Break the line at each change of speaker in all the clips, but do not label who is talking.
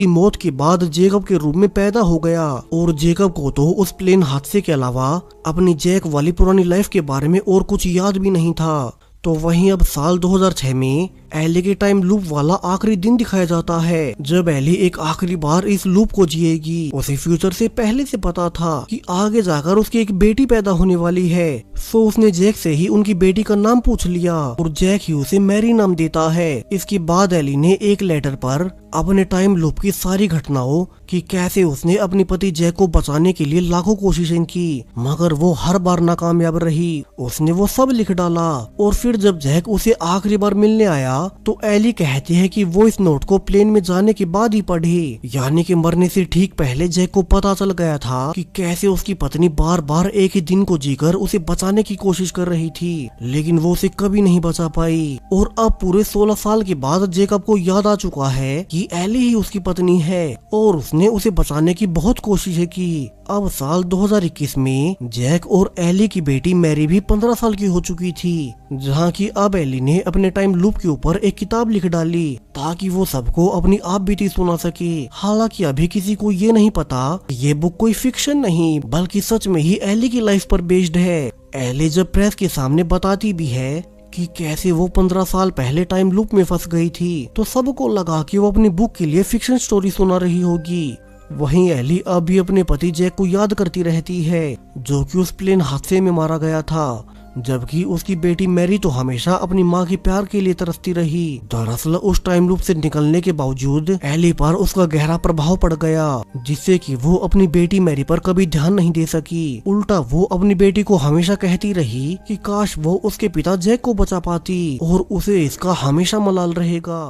की मौत के बाद जेकब के रूप में पैदा हो गया और जेकब को तो उस प्लेन हादसे के अलावा अपनी जैक वाली पुरानी लाइफ के बारे में और कुछ याद भी नहीं था। तो वहीं अब साल 2006 में एली के टाइम लूप वाला आखिरी दिन दिखाया जाता है जब एली एक आखिरी बार इस लूप को जिएगी। उसे फ्यूचर से पहले से पता था कि आगे जाकर उसकी एक बेटी पैदा होने वाली है, सो उसने जैक से ही उनकी बेटी का नाम पूछ लिया और जैक ही उसे मैरी नाम देता है। इसके बाद एली ने एक लेटर पर अपने टाइम लूप की सारी घटनाओं कि कैसे उसने अपने पति जैक को बचाने के लिए लाखों कोशिशें की मगर वो हर बार नाकामयाब रही। उसने वो सब लिख डाला और फिर जब जैक उसे आखिरी बार मिलने आया तो एली कहती है कि वो इस नोट को प्लेन में जाने के बाद ही पढ़ी, यानी कि मरने से ठीक पहले जैक को पता चल गया था कि कैसे उसकी पत्नी बार बार एक ही दिन को जीकर उसे बचाने की कोशिश कर रही थी लेकिन वो उसे कभी नहीं बचा पाई। और अब पूरे 16 साल के बाद जेकब को याद आ चुका है कि एली ही उसकी पत्नी है और उसने उसे बचाने की बहुत कोशिशें की। अब साल 2021 में जैक और एली की बेटी मैरी भी 15 साल की हो चुकी थी, जहाँ की अब एली ने अपने टाइम लूप के ऊपर एक किताब लिख डाली ताकि वो सबको अपनी आप बीती सुना सके। हालांकि अभी किसी को ये नहीं पता ये बुक कोई फिक्शन नहीं बल्कि सच में ही एली की लाइफ पर बेस्ड है। एली जब प्रेस के सामने बताती भी है कि कैसे वो 15 साल पहले टाइम लूप में फंस गई थी तो सबको लगा कि वो अपनी बुक के लिए फिक्शन स्टोरी सुना रही होगी। वहीं एली अब भी अपने पति जैक को याद करती रहती है जो कि उस प्लेन हादसे में मारा गया था, जबकि उसकी बेटी मैरी तो हमेशा अपनी माँ के प्यार के लिए तरसती रही। दरअसल उस टाइम लूप से निकलने के बावजूद एली पर उसका गहरा प्रभाव पड़ गया जिससे कि वो अपनी बेटी मैरी पर कभी ध्यान नहीं दे सकी। उल्टा वो अपनी बेटी को हमेशा कहती रही कि काश वो उसके पिता जैक को बचा पाती और उसे इसका हमेशा मलाल रहेगा।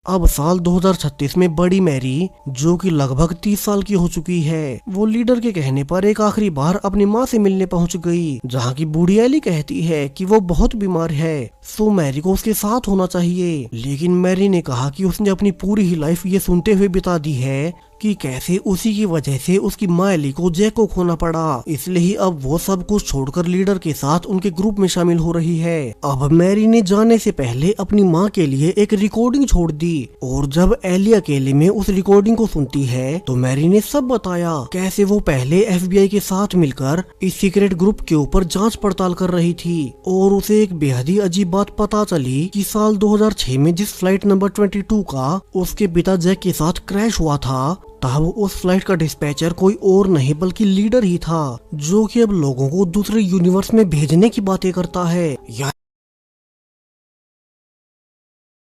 अब साल 2036 में बड़ी मैरी जो कि लगभग 30 साल की हो चुकी है वो लीडर के कहने पर एक आखिरी बार अपनी माँ से मिलने पहुंच गई, जहाँ की बूढ़ी एली कहती है कि वो बहुत बीमार है सो मैरी को उसके साथ होना चाहिए। लेकिन मैरी ने कहा कि उसने अपनी पूरी ही लाइफ ये सुनते हुए बिता दी है कि कैसे उसी की वजह से उसकी माँ एली को जैक को खोना पड़ा, इसलिए ही अब वो सब कुछ छोड़कर लीडर के साथ उनके ग्रुप में शामिल हो रही है। अब मैरी ने जाने से पहले अपनी माँ के लिए एक रिकॉर्डिंग छोड़ दी और जब एली अकेले में उस रिकॉर्डिंग को सुनती है तो मैरी ने सब बताया कैसे वो पहले FBI के साथ मिलकर इस सीक्रेट ग्रुप के ऊपर जांच पड़ताल कर रही थी और उसे एक बेहद ही अजीब बात पता चली कि साल 2006 में जिस फ्लाइट नंबर 22 का उसके पिता जैक के साथ क्रैश हुआ था तब उस फ्लाइट का डिस्पैचर कोई और नहीं बल्कि लीडर ही था जो कि अब लोगों को दूसरे यूनिवर्स में भेजने की बातें करता है।